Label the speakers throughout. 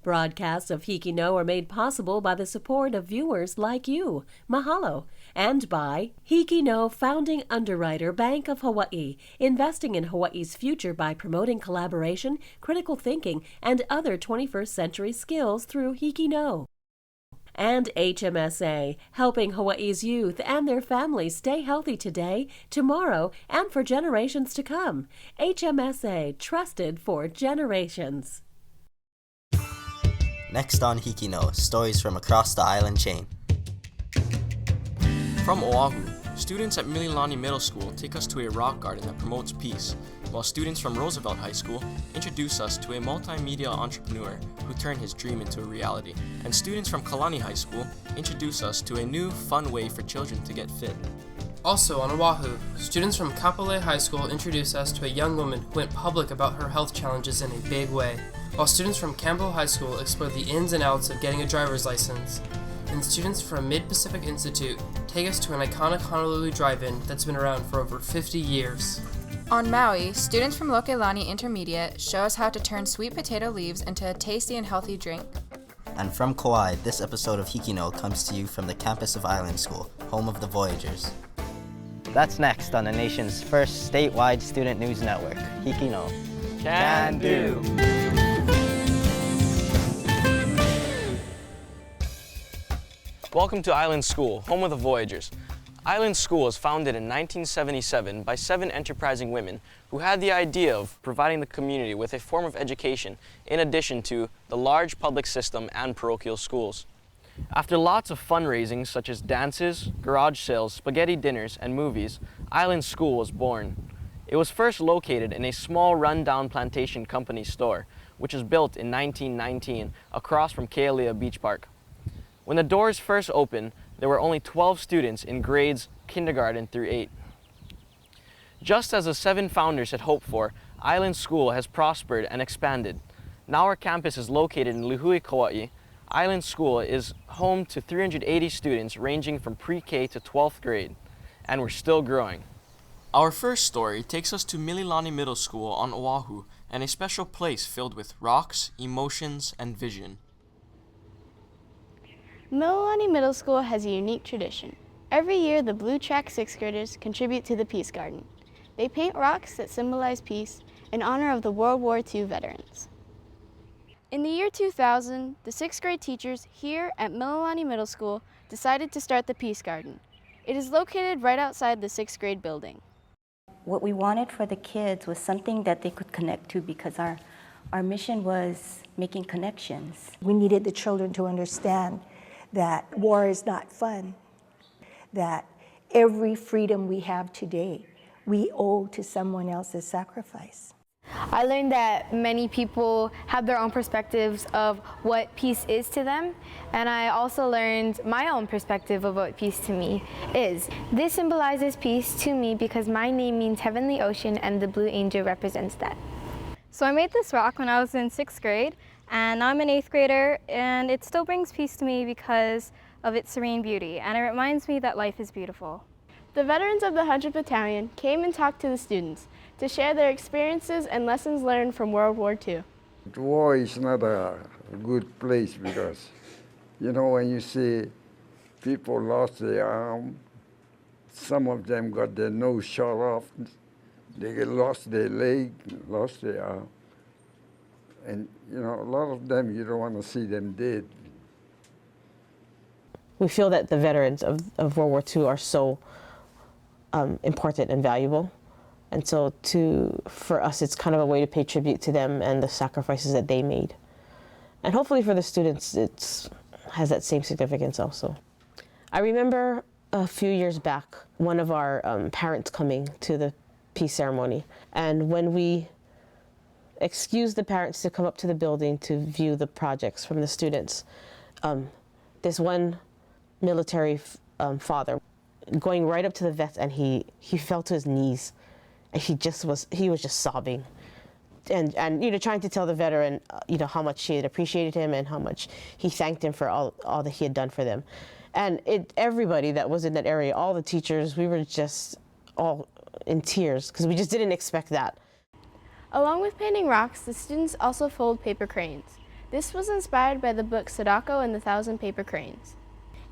Speaker 1: Broadcasts of HIKI No are made possible by the support of viewers like you. Mahalo. And by HIKI No founding underwriter Bank of Hawaii, investing in Hawaii's future by promoting collaboration, critical thinking, and other 21st century skills through HIKI No. And HMSA, helping Hawaii's youth and their families stay healthy today, tomorrow, and for generations to come. HMSA, trusted for generations.
Speaker 2: Next on HIKI No, stories from across the island chain.
Speaker 3: From Oahu, students at Mililani Middle School take us to a rock garden that promotes peace, while students from Roosevelt High School introduce us to a multimedia entrepreneur who turned his dream into a reality. And students from KAILANI High School introduce us to a new, fun way for children to get fit.
Speaker 4: Also on Oahu, students from Kapolei High School introduce us to a young woman who went public about her health challenges in a big way, while students from Campbell High School explore the ins and outs of getting a driver's license. And students from Mid-Pacific Institute take us to an iconic Honolulu drive-in that's been around for over 50 years.
Speaker 5: On Maui, students from Lokelani Intermediate show us how to turn sweet potato leaves into a tasty and healthy drink.
Speaker 2: And from Kauai, this episode of HIKI No comes to you from the campus of Island School, home of the Voyagers. That's next on the nation's first statewide student news network, HIKI No.
Speaker 3: Can do! Welcome to Island School, home of the Voyagers. Island School was founded in 1977 by 7 enterprising women who had the idea of providing the community with a form of education in addition to the large public system and parochial schools. After lots of fundraising such as dances, garage sales, spaghetti dinners, and movies, Island School was born. It was first located in a small run-down plantation company store, which was built in 1919 across from Ke'alea Beach Park. When the doors first opened, there were only 12 students in grades kindergarten through 8. Just as the 7 founders had hoped for, Island School has prospered and expanded. Now our campus is located in Lihue, Kauai. Island School is home to 380 students ranging from pre-K to 12th grade, and we're still growing. Our first story takes us to Mililani Middle School on Oahu, and a special place filled with rocks, emotions, and vision.
Speaker 6: Mililani Middle School has a unique tradition. Every year, the Blue Track 6th graders contribute to the Peace Garden. They paint rocks that symbolize peace in honor of the World War II veterans. In the year 2000, the 6th grade teachers here at Mililani Middle School decided to start the Peace Garden. It is located right outside the 6th grade building.
Speaker 7: What we wanted for the kids was something that they could connect to because our mission was making connections.
Speaker 8: We needed the children to understand that war is not fun, that every freedom we have today, we owe to someone else's sacrifice.
Speaker 6: I learned that many people have their own perspectives of what peace is to them, and I also learned my own perspective of what peace to me is. This symbolizes peace to me because my name means heavenly ocean and the blue angel represents that.
Speaker 9: So I made this rock when I was in 6th grade, and now I'm an 8th grader, and it still brings peace to me because of its serene beauty, and it reminds me that life is beautiful.
Speaker 6: The veterans of the 100th Battalion came and talked to the students to share their experiences and lessons learned from World War II.
Speaker 10: War is not a good place because, you know, when you see people lost their arm, some of them got their nose shot off, they lost their leg, lost their arm. And, you know, a lot of them, you don't want to see them dead.
Speaker 11: We feel that the veterans of World War II are so important and valuable. And so for us, it's kind of a way to pay tribute to them and the sacrifices that they made. And hopefully for the students, it has that same significance also. I remember a few years back, one of our parents coming to the peace ceremony. And when we excused the parents to come up to the building to view the projects from the students, this one military father going right up to the vets, and he fell to his knees, and he was just sobbing, and you know, trying to tell the veteran you know, how much he had appreciated him and how much he thanked him for all that he had done for them. And everybody that was in that area, all the teachers, we were just all in tears because we just didn't expect that.
Speaker 6: Along with painting rocks, the students also fold paper cranes. This was inspired by the book Sadako and the Thousand Paper Cranes.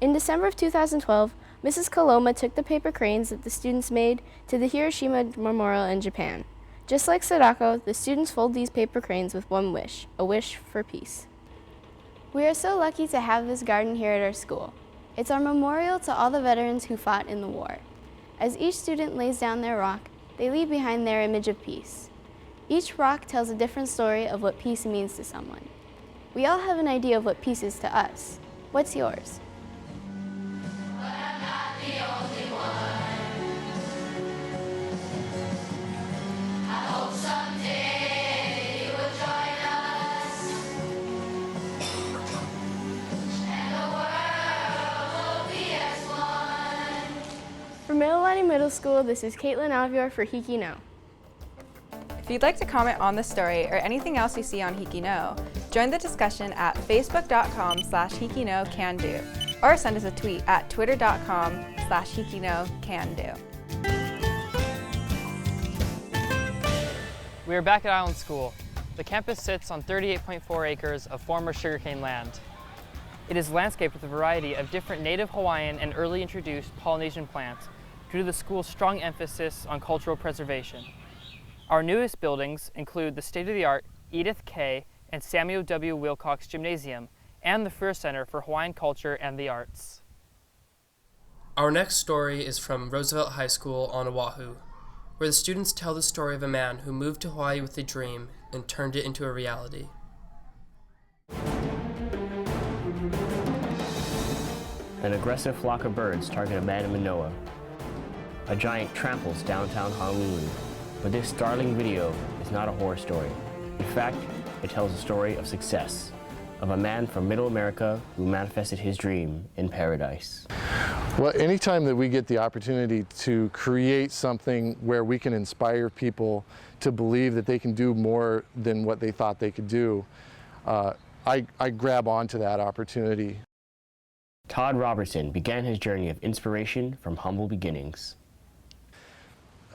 Speaker 6: In December of 2012, Mrs. Koloma took the paper cranes that the students made to the Hiroshima Memorial in Japan. Just like Sadako, the students fold these paper cranes with one wish, a wish for peace. We are so lucky to have this garden here at our school. It's our memorial to all the veterans who fought in the war. As each student lays down their rock, they leave behind their image of peace. Each rock tells a different story of what peace means to someone. We all have an idea of what peace is to us. What's yours? From Mililani Middle School, this is Caitlin Alvior for HIKI No.
Speaker 5: If you'd like to comment on the story or anything else you see on HIKI No, join the discussion at facebook.com/HIKINO-CAN-DO or send us a tweet at twitter.com/HIKINO-CAN-DO.
Speaker 12: We are back at Island School. The campus sits on 38.4 acres of former sugarcane land. It is landscaped with a variety of different native Hawaiian and early introduced Polynesian plants due to the school's strong emphasis on cultural preservation. Our newest buildings include the state-of-the-art Edith K. and Samuel W. Wilcox Gymnasium and the Furr Center for Hawaiian Culture and the Arts.
Speaker 4: Our next story is from Roosevelt High School on Oahu, where the students tell the story of a man who moved to Hawaii with a dream and turned it into a reality.
Speaker 13: An aggressive flock of birds target a man in Manoa. A giant tramples downtown Honolulu. But this startling video is not a horror story. In fact, it tells a story of success, of a man from Middle America who manifested his dream in paradise.
Speaker 14: Well, anytime that we get the opportunity to create something where we can inspire people to believe that they can do more than what they thought they could do, I grab onto that opportunity.
Speaker 13: Todd Robertson began his journey of inspiration from humble beginnings.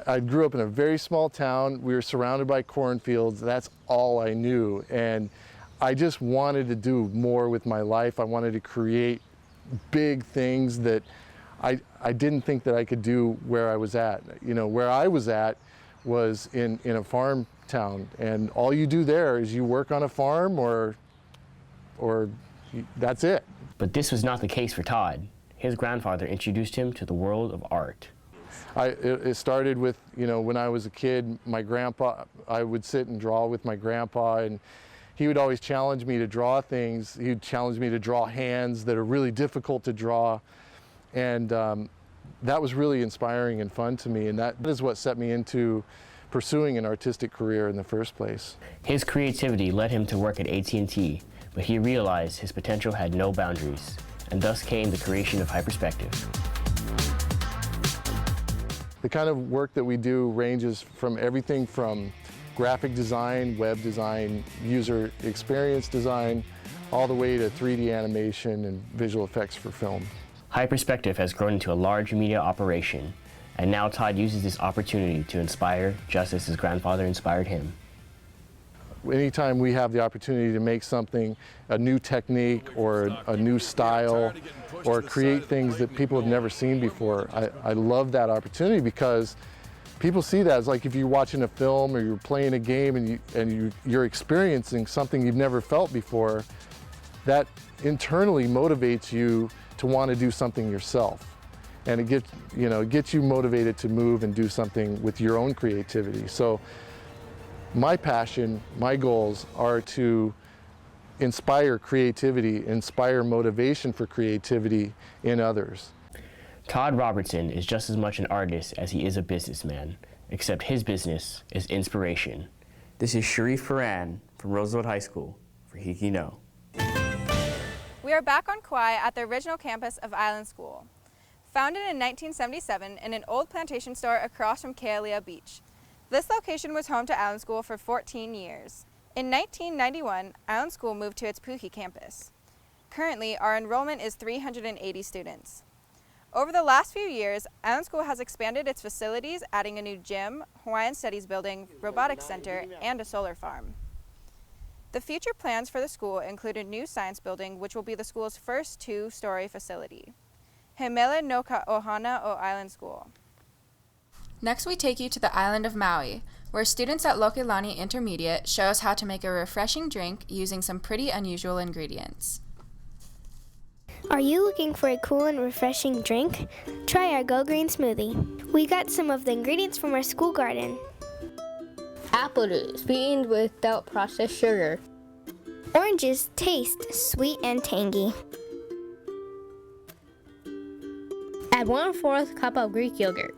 Speaker 14: I grew up in a very small town. We were surrounded by cornfields. That's all I knew. And I just wanted to do more with my life. I wanted to create big things that I didn't think that I could do where I was at. You know, where I was at was in a farm town. And all you do there is you work on a farm or that's it.
Speaker 13: But this was not the case for Todd. His grandfather introduced him to the world of art.
Speaker 14: It started with, you know, when I was a kid, my grandpa, I would sit and draw with my grandpa, and he would always challenge me to draw things. He'd challenge me to draw hands that are really difficult to draw. And that was really inspiring and fun to me, and that is what set me into pursuing an artistic career in the first place.
Speaker 13: His creativity led him to work at AT&T, but he realized his potential had no boundaries, and thus came the creation of Hyperspective.
Speaker 14: The kind of work that we do ranges from everything from graphic design, web design, user experience design, all the way to 3D animation and visual effects for film.
Speaker 13: Hyperspective has grown into a large media operation, and now Todd uses this opportunity to inspire just as his grandfather inspired him.
Speaker 14: Anytime we have the opportunity to make something, a new technique or a new style, or create things that people have never seen before, I love that opportunity, because people see that as like if you're watching a film or you're playing a game and you're experiencing something you've never felt before, that internally motivates you to want to do something yourself. And it gets you motivated to move and do something with your own creativity. So my passion, my goals are to inspire creativity, inspire motivation for creativity in others.
Speaker 13: Todd Robertson is just as much an artist as he is a businessman, except his business is inspiration.
Speaker 15: This is Sharif Farhan from Roosevelt High School for HIKI No.
Speaker 5: We are back on Kauai at the original campus of Island School. Founded in 1977 in an old plantation store across from Kealia Beach, this location was home to Island School for 14 years. In 1991, Island School moved to its Puhi campus. Currently, our enrollment is 380 students. Over the last few years, Island School has expanded its facilities, adding a new gym, Hawaiian Studies building, robotics center, and a solar farm. The future plans for the school include a new science building, which will be the school's first 2-story facility. Hemele no Ka'ohana o Island School. Next, we take you to the island of Maui, where students at Lokelani Intermediate show us how to make a refreshing drink using some pretty unusual ingredients.
Speaker 16: Are you looking for a cool and refreshing drink? Try our Go Green smoothie. We got some of the ingredients from our school garden.
Speaker 17: Apple juice, sweetened without processed sugar.
Speaker 16: Oranges taste sweet and tangy.
Speaker 17: Add 1/4 cup of Greek yogurt.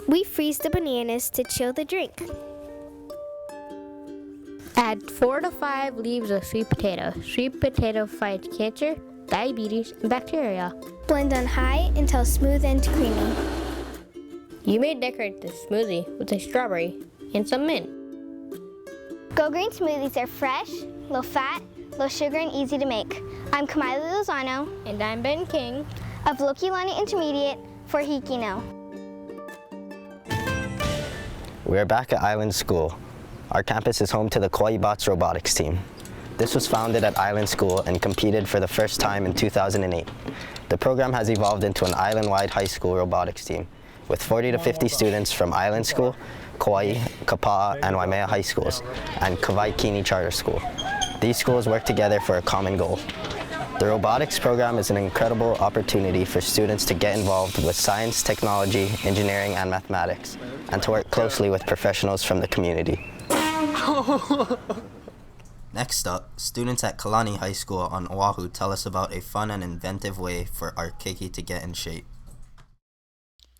Speaker 16: We freeze the bananas to chill the drink.
Speaker 17: Add 4 to 5 leaves of sweet potato. Sweet potato fights cancer, diabetes, and bacteria.
Speaker 16: Blend on high until smooth and creamy.
Speaker 17: You may decorate the smoothie with a strawberry and some mint.
Speaker 16: Go Green smoothies are fresh, low fat, low sugar, and easy to make. I'm Kamila Lozano.
Speaker 17: And I'm Ben King
Speaker 16: of Lokelani Intermediate for HIKI No.
Speaker 2: We are back at Island School. Our campus is home to the Kauai Bots robotics team. This was founded at Island School and competed for the first time in 2008. The program has evolved into an island-wide high school robotics team with 40 to 50 students from Island School, Kauai, Kapa'a, and Waimea high schools, and Kawaikini Charter School. These schools work together for a common goal. The robotics program is an incredible opportunity for students to get involved with science, technology, engineering, and mathematics, and to work closely with professionals from the community. Next up, students at KAILANI High School on Oahu tell us about a fun and inventive way for our keiki to get in shape.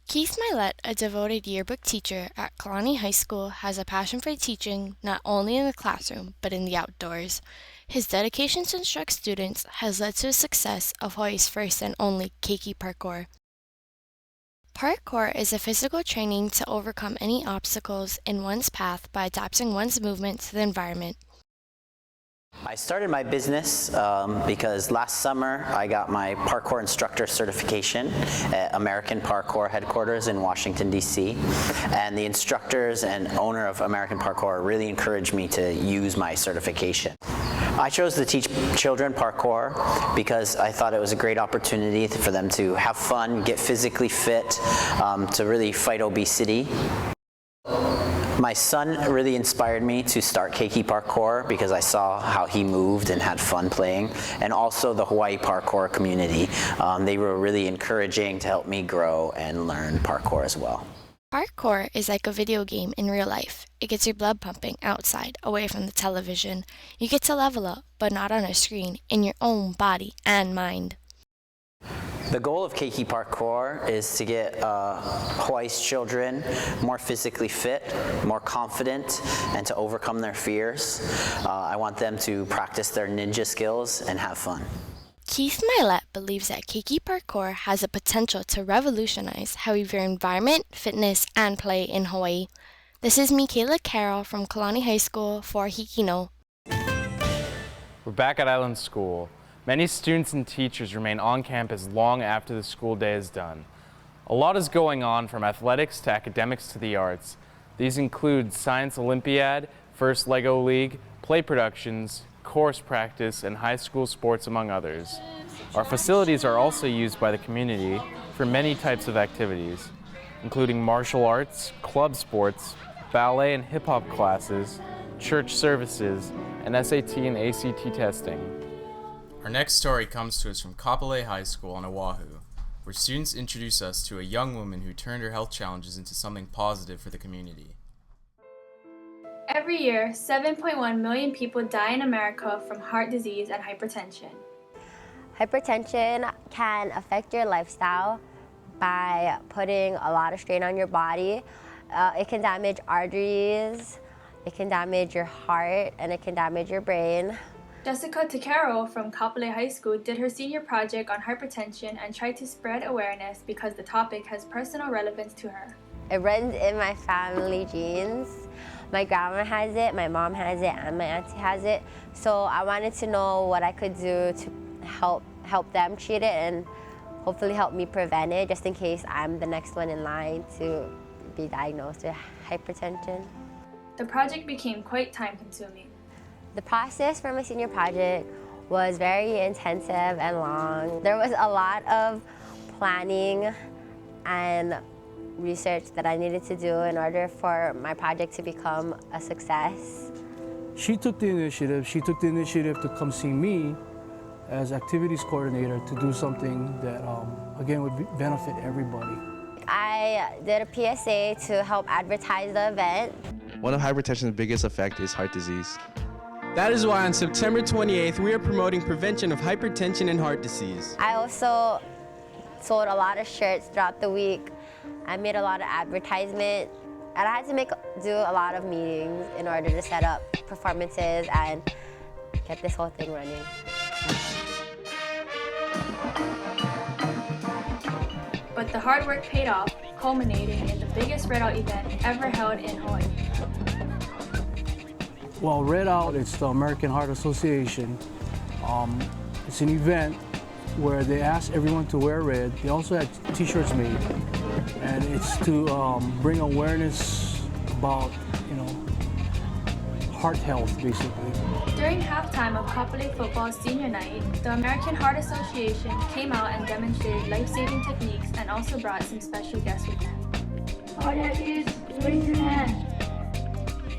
Speaker 18: Keith Milet, a devoted yearbook teacher at KAILANI High School, has a passion for teaching not only in the classroom but in the outdoors. His dedication to instruct students has led to the success of Hawaii's first and only keiki parkour. Parkour is a physical training to overcome any obstacles in one's path by adapting one's movement to the environment.
Speaker 19: I started my business because last summer I got my parkour instructor certification at American Parkour headquarters in Washington, D.C. And the instructors and owner of American Parkour really encouraged me to use my certification. I chose to teach children parkour because I thought it was a great opportunity for them to have fun, get physically fit, to really fight obesity. My son really inspired me to start keiki parkour because I saw how he moved and had fun playing, and also the Hawaii parkour community. They were really encouraging to help me grow and learn parkour as well.
Speaker 18: Parkour is like a video game in real life. It gets your blood pumping outside, away from the television. You get to level up, but not on a screen, in your own body and mind.
Speaker 19: The goal of keiki parkour is to get Hawaii's children more physically fit, more confident, and to overcome their fears. I want them to practice their ninja skills and have fun.
Speaker 18: Keith Milet believes that keiki parkour has the potential to revolutionize how we view environment, fitness, and play in Hawaii. This is Michaela Carroll from KAILANI High School for HIKI No.
Speaker 20: We're back at Island School. Many students and teachers remain on campus long after the school day is done. A lot is going on, from athletics to academics to the arts. These include Science Olympiad, First Lego League, play productions, course practice, and high school sports, among others. Our facilities are also used by the community for many types of activities, including martial arts, club sports, ballet and hip-hop classes, church services, and SAT and ACT testing.
Speaker 21: Our next story comes to us from Kapolei High School on Oahu, where students introduce us to a young woman who turned her health challenges into something positive for the community.
Speaker 22: Every year, 7.1 million people die in America from heart disease and hypertension.
Speaker 23: Hypertension can affect your lifestyle by putting a lot of strain on your body. It can damage arteries, it can damage your heart, and it can damage your brain.
Speaker 22: Jessica Takaro from Kapolei High School did her senior project on hypertension and tried to spread awareness because the topic has personal relevance to her.
Speaker 23: It runs in my family genes. My grandma has it, my mom has it, and my auntie has it. So I wanted to know what I could do to help them treat it and hopefully help me prevent it, just in case I'm the next one in line to be diagnosed with hypertension.
Speaker 22: The project became quite time-consuming.
Speaker 23: The process for my senior project was very intensive and long. There was a lot of planning and research that I needed to do in order for my project to become a success.
Speaker 1: She took the initiative. She took the initiative to come see me as activities coordinator to do something that, again, would benefit everybody.
Speaker 23: I did a PSA to help advertise the event.
Speaker 3: One of hypertension's biggest effects is heart disease.
Speaker 7: That is why on September 28th, we are promoting prevention of hypertension and heart disease.
Speaker 23: I also sold a lot of shirts throughout the week. I made a lot of advertisement, and I had to do a lot of meetings in order to set up performances and get this whole thing running.
Speaker 22: But the hard work paid off, culminating in the biggest Red Out event ever held in Hawaii.
Speaker 1: Well, Red Out, it's the American Heart Association. It's an event where they ask everyone to wear red. They also had t-shirts made, and it's to bring awareness about, heart health, basically.
Speaker 22: During halftime of Kapolei football's senior night, the American Heart Association came out and demonstrated life-saving techniques and also brought some special guests with them.
Speaker 24: Cardiac kids, raise your hand.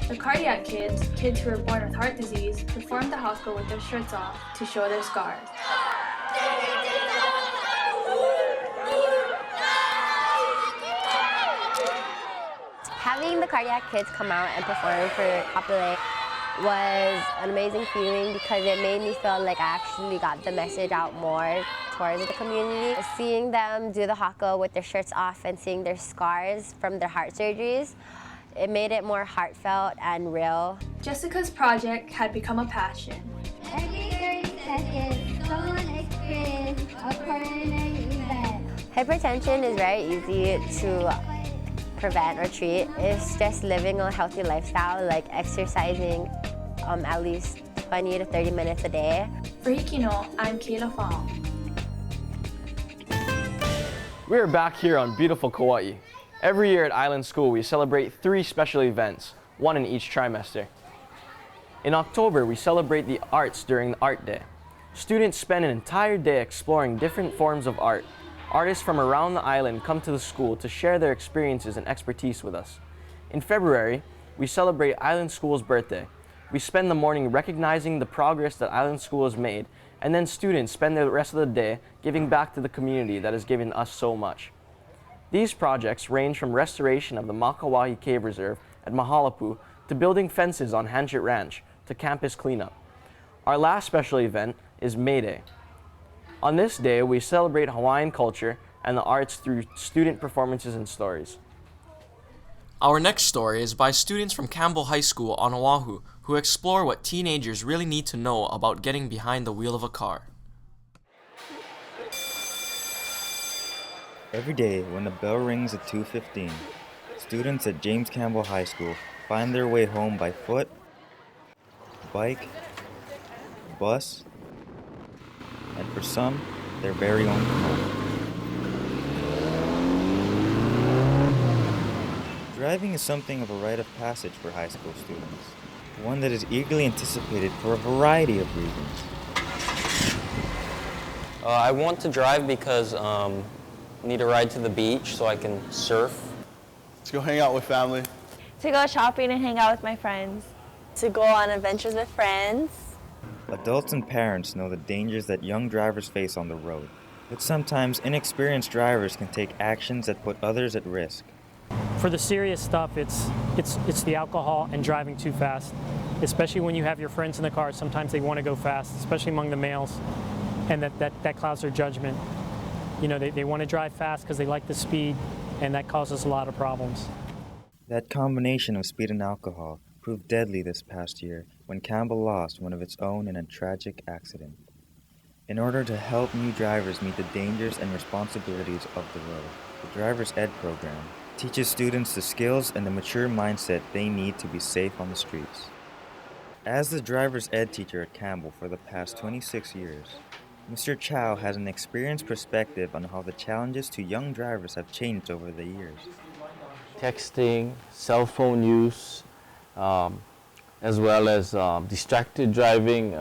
Speaker 22: The cardiac kids who were born with heart disease, performed the haka with their shirts off to show their scars.
Speaker 23: Having the cardiac kids come out and perform for Kapolei was an amazing feeling because it made me feel like I actually got the message out more towards the community. Seeing them do the haka with their shirts off and seeing their scars from their heart surgeries, it made it more heartfelt and real.
Speaker 22: Jessica's project had become a passion.
Speaker 24: Every 30 seconds, someone experiences a coronary event.
Speaker 23: Hypertension is very easy to prevent or treat. It's just living a healthy lifestyle, like exercising at least 20 to 30 minutes a day.
Speaker 22: For HIKI no, I'm Kayla Fong.
Speaker 25: We are back here on beautiful Kauai. Every year at Island School, we celebrate 3 special events, one in each trimester. In October, we celebrate the arts during the Art Day. Students spend an entire day exploring different forms of art. Artists from around the island come to the school to share their experiences and expertise with us. In February, we celebrate Island School's birthday. We spend the morning recognizing the progress that Island School has made, and then students spend the rest of the day giving back to the community that has given us so much. These projects range from restoration of the Makawāhi Cave Reserve at Mahalapu to building fences on Hanchett Ranch to campus cleanup. Our last special event is May Day. On this day, we celebrate Hawaiian culture and the arts through student performances and stories.
Speaker 26: Our next story is by students from Campbell High School on Oahu who explore what teenagers really need to know about getting behind the wheel of a car.
Speaker 27: Every day when the bell rings at 2:15, students at James Campbell High School find their way home by foot, bike, bus, and for some, their very own car. Driving is something of a rite of passage for high school students, one that is eagerly anticipated for a variety of reasons.
Speaker 28: I want to drive because I need a ride to the beach so I can surf.
Speaker 29: To go hang out with family.
Speaker 30: To go shopping and hang out with my friends. To go on adventures with friends.
Speaker 27: Adults and parents know the dangers that young drivers face on the road, but sometimes inexperienced drivers can take actions that put others at risk.
Speaker 31: For the serious stuff, it's the alcohol and driving too fast, especially when you have your friends in the car. Sometimes they want to go fast, especially among the males, and that clouds their judgment. You know, they want to drive fast because they like the speed, and that causes a lot of problems.
Speaker 27: That combination of speed and alcohol proved deadly this past year when Campbell lost one of its own in a tragic accident. In order to help new drivers meet the dangers and responsibilities of the road, the Driver's Ed program teaches students the skills and the mature mindset they need to be safe on the streets. As the Driver's Ed teacher at Campbell for the past 26 years, Mr. Chow has an experienced perspective on how the challenges to young drivers have changed over the years.
Speaker 4: texting, cell phone use, as well as distracted driving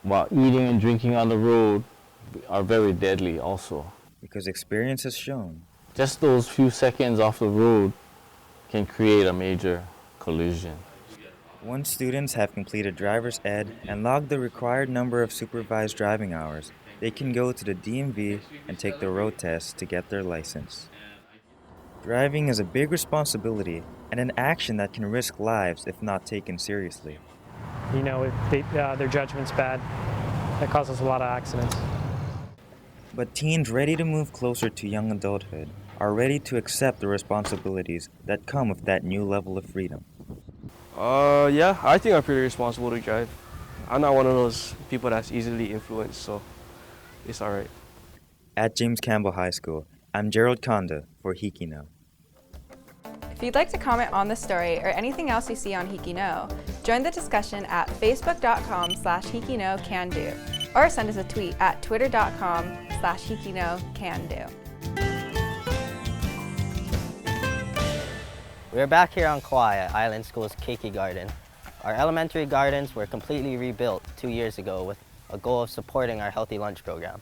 Speaker 4: while eating and drinking on the road are very deadly also.
Speaker 27: Because experience has shown
Speaker 4: just those few seconds off the road can create a major collision.
Speaker 27: Once students have completed driver's ed and logged the required number of supervised driving hours, they can go to the DMV and take the road test to get their license. Driving is a big responsibility and an action that can risk lives if not taken seriously.
Speaker 31: You know, if their judgment's bad, that causes a lot of accidents.
Speaker 27: But teens ready to move closer to young adulthood are ready to accept the responsibilities that come with that new level of freedom.
Speaker 5: Yeah, I think I'm pretty responsible to drive. I'm not one of those people that's easily influenced, so it's all right.
Speaker 27: At James Campbell High School, I'm Gerald Conda for HIKI Now.
Speaker 6: If you'd like to comment on this story or anything else you see on HIKI Know, join the discussion at facebook.com/HIKINowCanDo or send us a tweet at twitter.com/HIKINowCanDo.
Speaker 2: We are back here on Kauai at Island School's Keiki Garden. Our elementary gardens were completely rebuilt 2 years ago with a goal of supporting our healthy lunch program.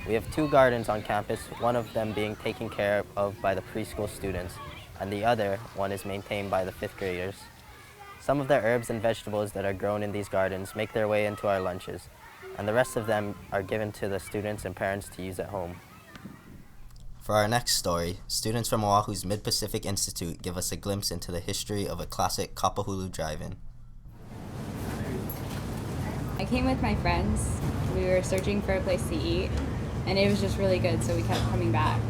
Speaker 2: We have 2 gardens on campus, one of them being taken care of by the preschool students, and the other one is maintained by the 5th graders. Some of the herbs and vegetables that are grown in these gardens make their way into our lunches, and the rest of them are given to the students and parents to use at home. For our next story, students from Oahu's Mid-Pacific Institute give us a glimpse into the history of a classic Kapolei drive-in.
Speaker 8: I came with my friends. We were searching for a place to eat, and it was just really good, so we kept coming back.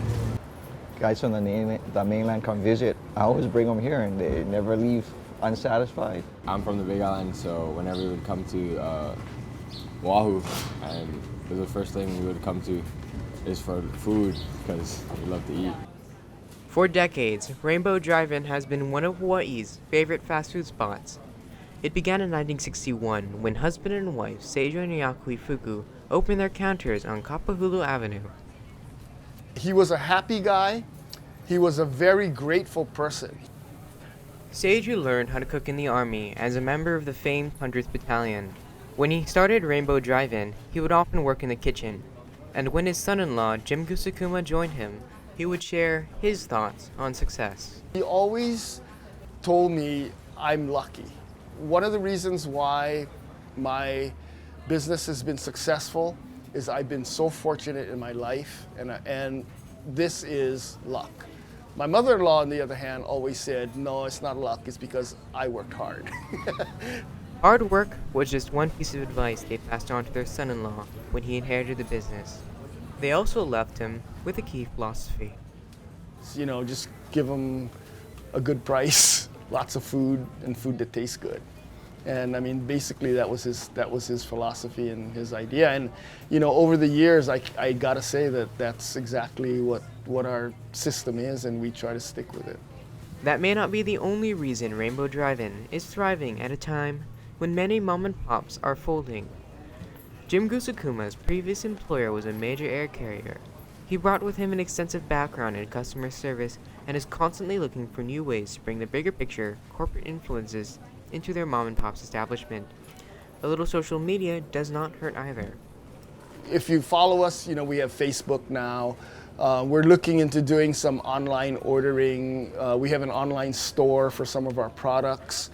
Speaker 9: Guys from the mainland come visit. I always bring them here, and they never leave unsatisfied.
Speaker 10: I'm from the Big Island, so whenever we would come to Oahu, and it was the first thing we would come to is for food, because we love to eat.
Speaker 11: For decades, Rainbow Drive-In has been one of Hawaii's favorite fast food spots. It began in 1961 when husband and wife Seijo and Yakui Fuku opened their counters on Kapahulu Avenue.
Speaker 12: He was a happy guy. He was a very grateful person.
Speaker 11: Seijo learned how to cook in the Army as a member of the famed 100th Battalion. When he started Rainbow Drive-In, he would often work in the kitchen. And when his son-in-law, Jim Gusakuma, joined him, he would share his thoughts on success.
Speaker 12: He always told me I'm lucky. One of the reasons why my business has been successful is I've been so fortunate in my life, and this is luck. My mother-in-law, on the other hand, always said, no, it's not luck, it's because I worked hard.
Speaker 11: Hard work was just one piece of advice they passed on to their son-in-law when he inherited the business. They also left him with a key philosophy.
Speaker 12: You know, just give him a good price, lots of food, and food that tastes good. And I mean, basically that was his philosophy and his idea. And you know, over the years, I gotta say that that's exactly what our system is, and we try to stick with it.
Speaker 11: That may not be the only reason Rainbow Drive-In is thriving at a time when many mom and pops are folding. Jim Gusakuma's previous employer was a major air carrier. He brought with him an extensive background in customer service and is constantly looking for new ways to bring the bigger picture corporate influences into their mom and pop's establishment. A little social media does not hurt either.
Speaker 12: If you follow us, you know, we have Facebook now. We're looking into doing some online ordering. We have an online store for some of our products.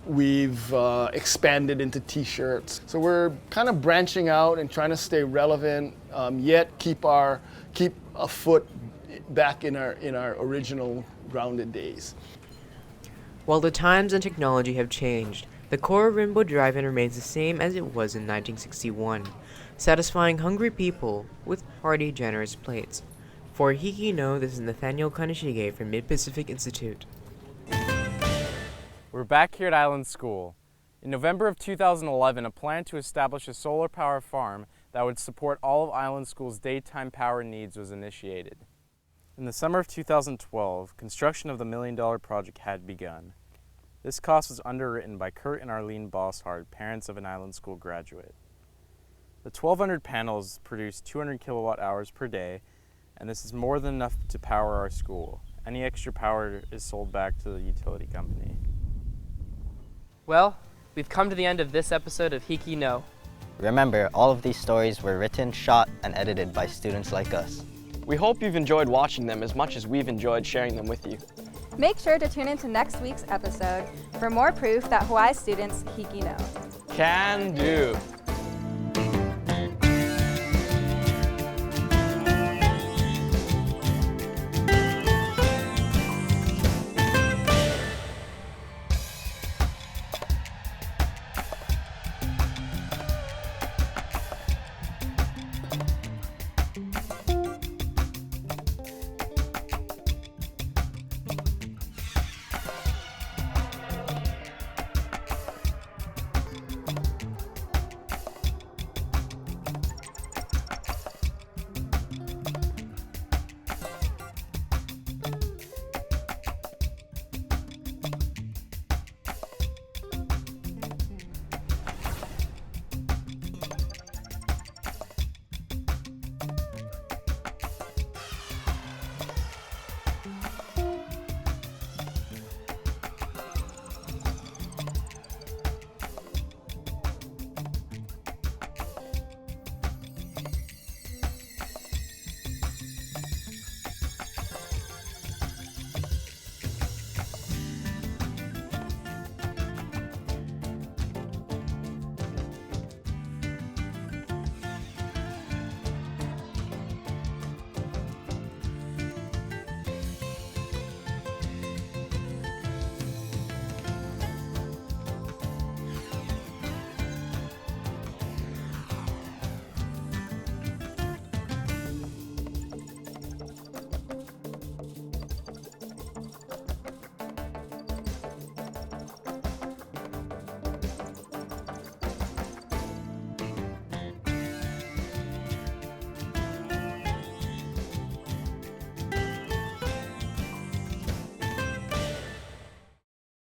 Speaker 12: We've expanded into t-shirts. So we're kind of branching out and trying to stay relevant, yet keep a foot back in our original grounded days.
Speaker 11: While the times and technology have changed, the core of Rainbow Drive-In remains the same as it was in 1961, satisfying hungry people with hearty, generous plates. For HIKI Know, this is Nathaniel Kaneshige from Mid-Pacific Institute.
Speaker 20: We're back here at Island School. In November of 2011, a plan to establish a solar power farm that would support all of Island School's daytime power needs was initiated. In the summer of 2012, construction of the $1 million project had begun. This cost was underwritten by Kurt and Arlene Bosshard, parents of an Island School graduate. The 1,200 panels produced 200 kilowatt hours per day and this is more than enough to power our school. Any extra power is sold back to the utility company.
Speaker 1: Well, we've come to the end of this episode of HIKI No.
Speaker 2: Remember, all of these stories were written, shot, and edited by students like us.
Speaker 25: We hope you've enjoyed watching them as much as we've enjoyed sharing them with you.
Speaker 6: Make sure to tune into next week's episode for more proof that Hawaii students HIKI know.
Speaker 25: Can do.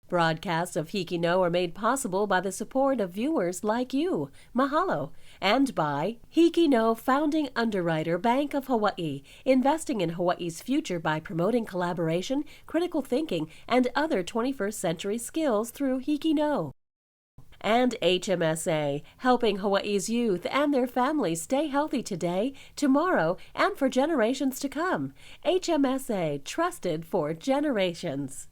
Speaker 3: Broadcasts of HIKI No are made possible by the support of viewers like you. Mahalo. And by HIKI No founding underwriter Bank of Hawaii, investing in Hawaii's future by promoting collaboration, critical thinking, and other 21st century skills through HIKI No. And HMSA, helping Hawaii's youth and their families stay healthy today, tomorrow, and for generations to come. HMSA, trusted for generations.